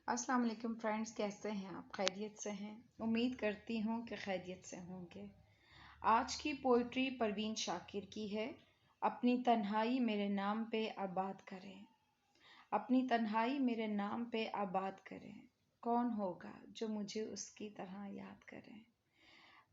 अस्सलाम वालेकुम फ्रेंड्स, कैसे हैं आप? खैरियत से हैं? उम्मीद करती हूँ कि खैरियत से होंगे। आज की पोइट्री परवीन शाकिर की है। अपनी तन्हाई मेरे नाम पे आबाद करें, अपनी तन्हाई मेरे नाम पे आबाद करें, कौन होगा जो मुझे उसकी तरह याद करे।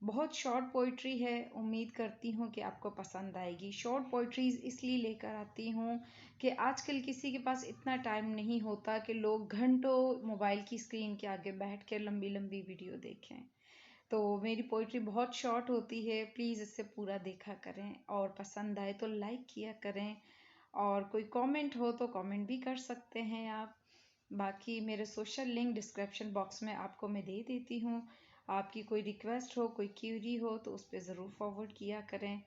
बहुत शॉर्ट पोइट्री है, उम्मीद करती हूँ कि आपको पसंद आएगी। शॉर्ट पोइट्रीज़ इसलिए लेकर आती हूँ कि आजकल किसी के पास इतना टाइम नहीं होता कि लोग घंटों मोबाइल की स्क्रीन के आगे बैठ कर लंबी लंबी वीडियो देखें। तो मेरी पोइट्री बहुत शॉर्ट होती है, प्लीज़ इसे पूरा देखा करें और पसंद आए तो लाइक किया करें, और कोई कमेंट हो तो कमेंट भी कर सकते हैं आप। बाकी मेरे सोशल लिंक डिस्क्रिप्शन बॉक्स में आपको मैं दे देती हूँ। आपकी कोई रिक्वेस्ट हो, कोई क्यूरी हो तो उस पर ज़रूर फॉरवर्ड किया करें,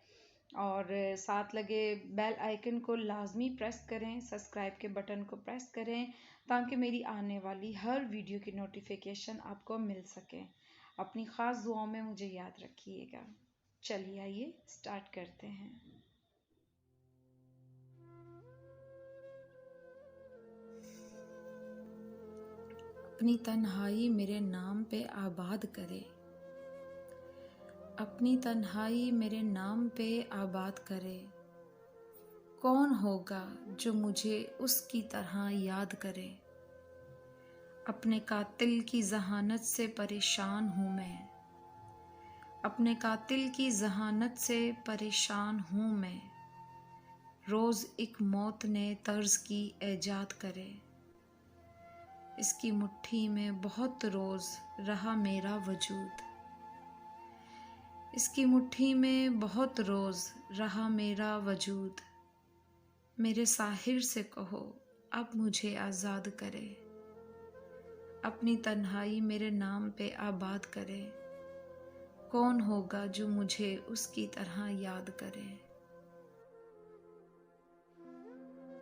और साथ लगे बेल आइकन को लाजमी प्रेस करें, सब्सक्राइब के बटन को प्रेस करें ताकि मेरी आने वाली हर वीडियो की नोटिफिकेशन आपको मिल सके। अपनी ख़ास दुआओं में मुझे याद रखिएगा। चलिए आइए स्टार्ट करते हैं। अपनी तन्हाई मेरे नाम पे आबाद करे, अपनी तन्हाई मेरे नाम पे आबाद करे, कौन होगा जो मुझे उसकी तरह याद करे। अपने कातिल की जहानत से परेशान हूँ मैं, अपने कातिल की जहानत से परेशान हूँ मैं। रोज़ एक मौत ने तर्ज की ऐजाद करे, इसकी मुट्ठी में बहुत रोज़ रहा मेरा वजूद, इसकी मुट्ठी में बहुत रोज़ रहा मेरा वजूद। मेरे साहिर से कहो अब मुझे आज़ाद करे, अपनी तन्हाई मेरे नाम पे आबाद करे, कौन होगा जो मुझे उसकी तरह याद करे।